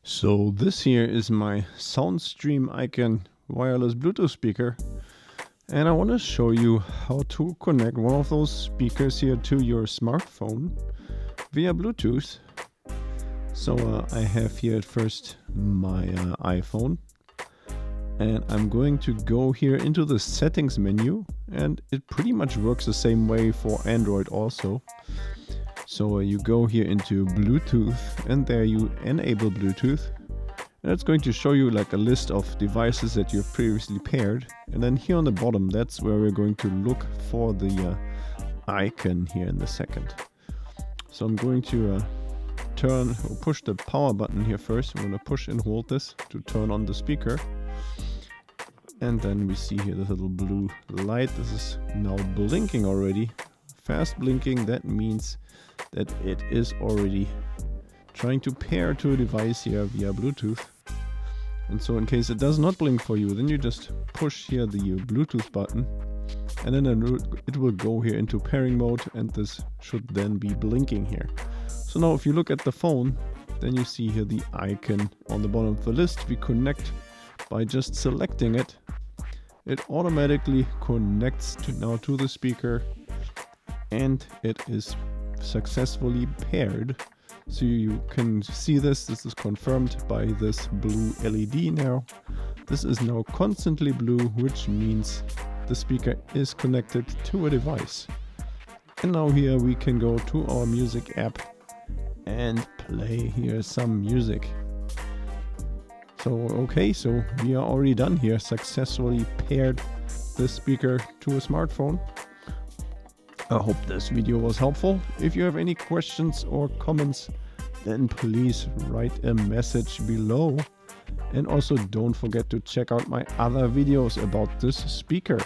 So this here is my SoundStream Icon wireless Bluetooth speaker, and I want to show you how to connect one of those speakers here to your smartphone via Bluetooth. So I have here at first my iPhone, and I'm going to go here into the settings menu, and it pretty much works the same way for Android also. So you go here into Bluetooth, and there you enable Bluetooth, and it's going to show you like a list of devices that you've previously paired. And then here on the bottom, that's where we're going to look for the icon here in the second. So I'm going to push the power button here first. I'm going to push and hold this to turn on the speaker. And then we see here this little blue light. This is now blinking already. Fast blinking, that means that it is already trying to pair to a device here via Bluetooth. And so in case it does not blink for you, then you just push here the Bluetooth button, and then it will go here into pairing mode, and this should then be blinking here. So now if you look at the phone, then you see here the icon on the bottom of the list. We connect by just selecting it. It automatically connects to the speaker, and it is successfully paired. So you can see this is confirmed by this blue LED now. This is now constantly blue, which means the speaker is connected to a device. And now here we can go to our music app and play here some music. So okay, so we are already done here, successfully paired the speaker to a smartphone. I hope this video was helpful. If you have any questions or comments, then please write a message below. And also don't forget to check out my other videos about this speaker.